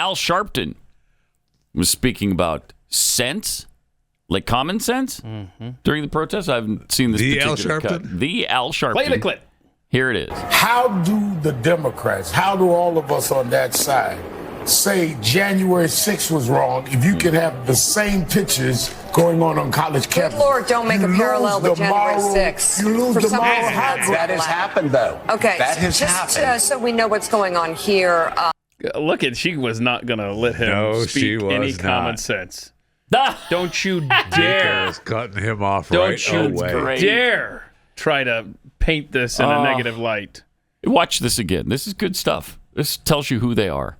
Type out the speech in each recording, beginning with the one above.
Al Sharpton was speaking about sense, like common sense, during the protest. I haven't seen this particular cut. The Al Sharpton. Play the clip. Here it is. How do the Democrats, how do all of us on that side say January 6th was wrong if you can have the same pictures going on college campuses? Good Lord, don't make a parallel with January 6th. You lose the moral high ground. That has happened, though. Okay, that has happened. So we know what's going on here. Look at, she was not going to let him speak any common sense. Don't you dare. Was cutting him off Don't right you away. dare try to paint this in a negative light. Watch this again. This is good stuff. This tells you who they are.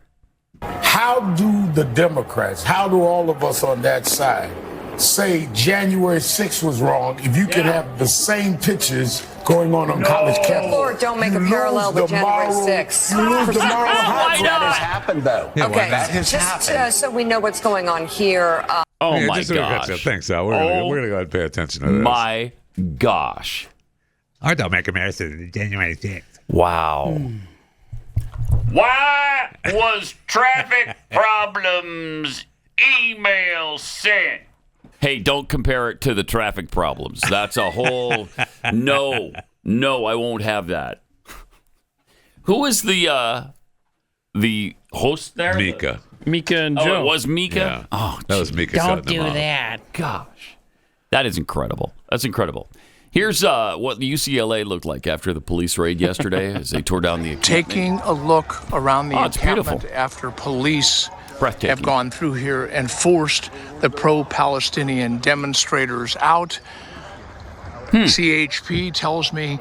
How do the Democrats, how do all of us on that side say January 6th was wrong if you can have the same pictures going on college campuses? Good Lord, don't make a parallel with January 6th. You lose the moral high ground. That has happened, though. Okay, that has happened. So we know what's going on here. My gosh. Thanks, Al. We're going to go ahead and pay attention to this. My gosh. I don't make America January 6th. Wow. Why was traffic problems email sent? Hey, don't compare it to the traffic problems. That's a whole... No, I won't have that. Who is the host there? Mika. Mika and Joe. Oh, it was Mika? Yeah. Oh, that was Mika. Don't do that. Gosh. That is incredible. That's incredible. Here's what the UCLA looked like after the police raid yesterday as they tore down the encampment. Taking a look around the encampment after police have gone through here and forced the pro-Palestinian demonstrators out. CHP tells me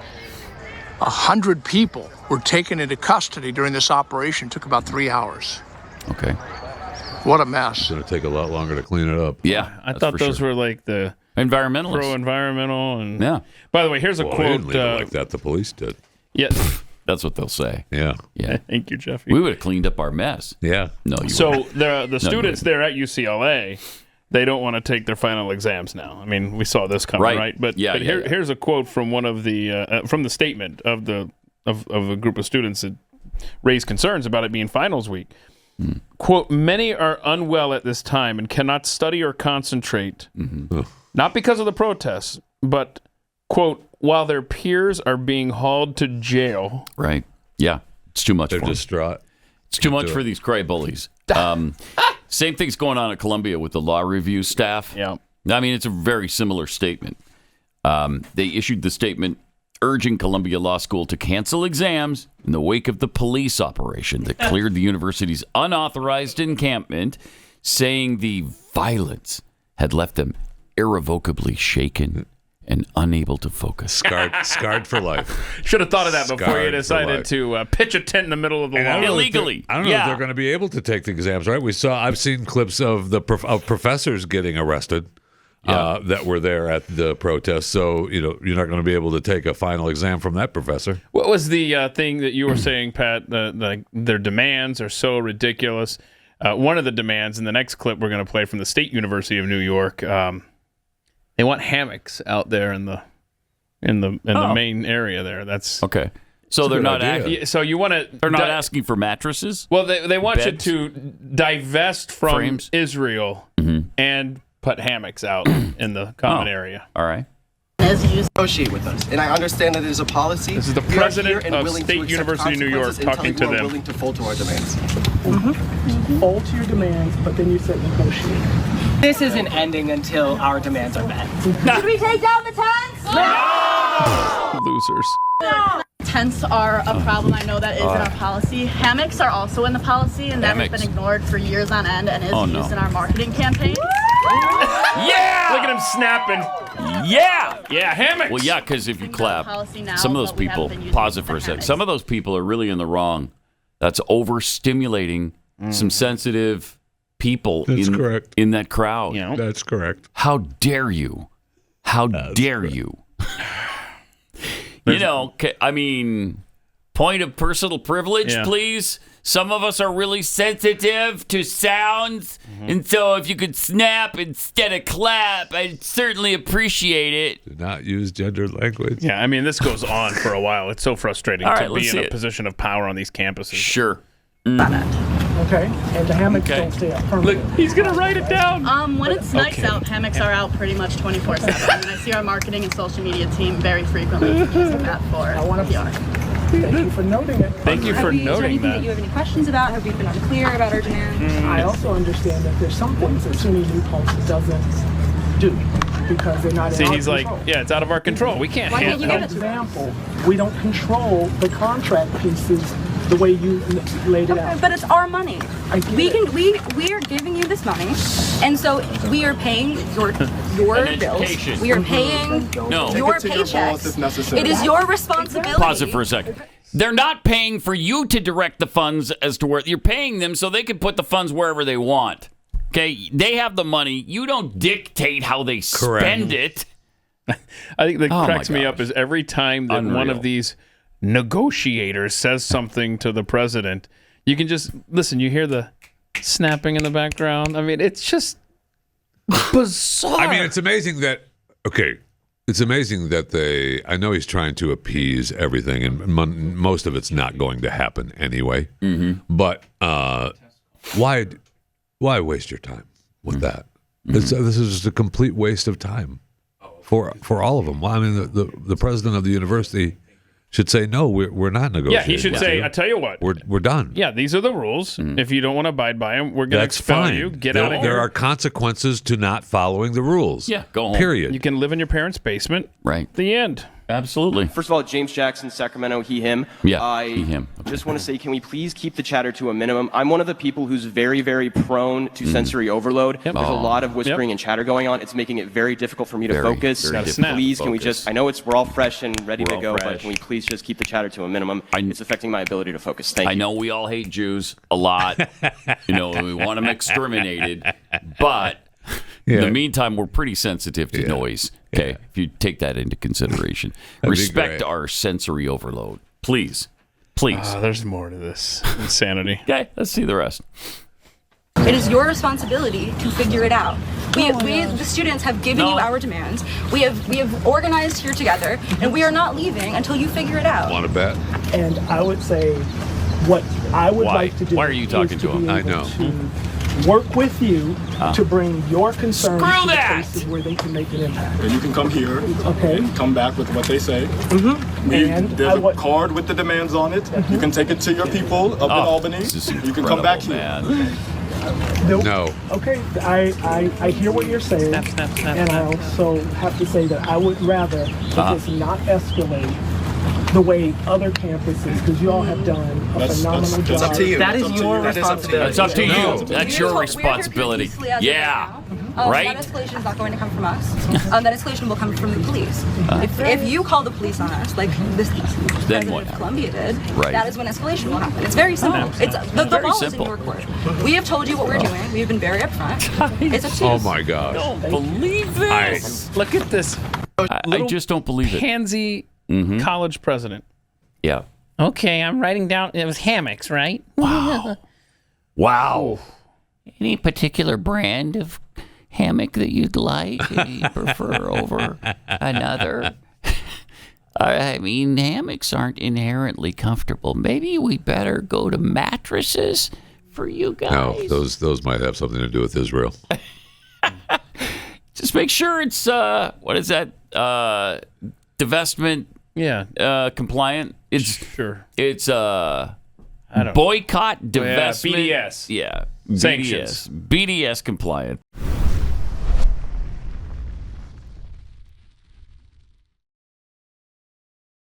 100 people were taken into custody during this operation. It took about 3 hours. Okay. What a mess. It's going to take a lot longer to clean it up. Yeah. I thought those were like the... environmentalists. Pro-environmental. And yeah. By the way, here's a quote. They didn't leave it like that. The police did. Yeah. That's what they'll say. Yeah. Thank you, Jeffy. We would have cleaned up our mess. Yeah. No, you So wouldn't. the students there at UCLA, they don't want to take their final exams now. I mean, we saw this coming, right? But here's a quote from one of the from the statement of a group of students that raised concerns about it being finals week. Quote, many are unwell at this time and cannot study or concentrate, not because of the protests, but, quote, while their peers are being hauled to jail. Right. Yeah. It's too much They're for them. distraught. It's too much for these cray bullies. Same thing's going on at Columbia with the law review staff. Yeah. I mean, it's a very similar statement. They issued the statement urging Columbia Law School to cancel exams in the wake of the police operation that cleared the university's unauthorized encampment, saying the violence had left them irrevocably shaken and unable to focus. Scarred for life. Should have thought of that before you Scarred decided to pitch a tent in the middle of the lawn. Illegally. I don't know if they're going to be able to take the exams, right? I've seen clips of of professors getting arrested. That were there at the protest. So, you're not going to be able to take a final exam from that professor. What was the thing that you were saying, Pat? Their demands are so ridiculous. One of the demands in the next clip we're going to play from the State University of New York, they want hammocks out there in the main area there. That's okay. So they're not. So you want to? They're not asking for mattresses. Well, they want Beds? you to divest from Frames? Israel and put hammocks out in the common area. All right. As you negotiate with us, and I understand that it is a policy. This is the president of State University of New York talking to them. Willing to fold to our demands. Fold to your demands, but then you said negotiate. This isn't ending until our demands are met. Should we take down the tents? No! Losers. No! Tents are a problem. I know that is in our policy. Hammocks are also in the policy, and that has been ignored for years on end and is used in our marketing campaign. Yeah! Look at him snapping. Yeah, hammocks. Well, yeah, because if you clap, some of those people, pause it for a second, some of those people are really in the wrong. That's overstimulating some sensitive people in that crowd. That's correct. How dare you? How dare you? I mean, point of personal privilege, please. Some of us are really sensitive to sounds, and so if you could snap instead of clap, I'd certainly appreciate it. Do not use gendered language. Yeah, I mean, this goes on for a while. It's so frustrating All right, to be in a position of power on these campuses. Sure. Okay, and the hammocks don't stay up permanently. Look, he's gonna write it down. When it's nice out, hammocks are out pretty much 24/7. And I see our marketing and social media team very frequently using that for PR. Thank you for noting it. Thank you for Is there noting anything that. that you have any questions about? Have we been unclear about our demands? I also understand that there's some things that SUNY New Pulse doesn't do because they're not See, in our he's like, control. yeah, it's out of our control. We can't Why can't handle you it. give For example, we don't control the contract pieces the way you laid it out. But it's our money. I get We it. can we are giving you this money, and so we are paying your An bills. education. We are paying No. your paychecks. It is your responsibility. Pause it for a second. They're not paying for you to direct the funds as to where you're paying them so they can put the funds wherever they want. Okay, they have the money. You don't dictate how they spend it. I think that Oh, cracks my me gosh. up is every time that one Unreal. of these negotiators says something to the president, you can just listen. You hear the snapping in the background. I mean, it's just bizarre. I mean, it's amazing that, it's amazing that I know he's trying to appease everything, and most of it's not going to happen anyway. Mm-hmm. But why waste your time with that? This is just a complete waste of time for all of them. Well, I mean, the president of the university should say, no, we're not negotiating. Yeah, he should with say, you. I tell you what. We're done. Yeah, these are the rules. If you don't want to abide by them, we're going to That's expel fine. you. Get out of here. There are consequences to not following the rules. Yeah, go home. Period. You can live in your parents' basement. Right. The end. Absolutely. First of all, James Jackson, Sacramento, he, him. Yeah, he, him. Just want to say, can we please keep the chatter to a minimum? I'm one of the people who's very, very prone to sensory overload. Yep. There's a lot of whispering Yep. and chatter going on. It's making it very difficult for me to Very, focus. very difficult to Please, can we focus. just, I know we're all fresh and ready We're to all go, fresh. but can we please just keep the chatter to a minimum? It's affecting my ability to focus. Thank you. I know we all hate Jews a lot. We want them exterminated. But in the meantime, we're pretty sensitive to noise. Okay, if you take that into consideration. That'd be Respect great. our sensory overload. Please. Please. There's more to this insanity. Okay, let's see the rest. It is your responsibility to figure it out. We the students have given you our demands. We have organized here together, and we are not leaving until you figure it out. Want to bet? And I would say what I would Why? like to do Why are you talking is to him? be I able know. to work with you to bring your concerns Screw to that! the places where they can make an impact. Then you can come here Okay. and come back with what they say. And There's a card with the demands on it. You can take it to your people up in Albany. This is You can come back incredible, here. man. No. Okay, I hear what you're saying, and I also have to say that I would rather that this not escalate the way other campuses, because you all have done a phenomenal job. up to you. That is your responsibility. That's up to you. No. That's your responsibility. Yeah. Right? That escalation is not going to come from us. That escalation will come from the police. If you call the police on us, like this president what of happens? Columbia did, Right. that is when escalation will happen. It's very simple. It's the Very ball is simple. in your court. We have told you what we're doing. We've been very upfront. It's up to you. Oh my gosh. Don't believe this. Look at this. I just don't believe it. Pansy college president. Yeah. Okay, I'm writing down. It was hammocks, right? Wow. Any particular brand of hammock that you'd like, you prefer over another? I mean, hammocks aren't inherently comfortable. Maybe we better go to mattresses for you guys. No, those might have something to do with Israel. Just make sure it's what is that? Divestment compliant. It's sure. It's I don't boycott, divestment. BDS. Yeah. Sanctions. BDS compliant.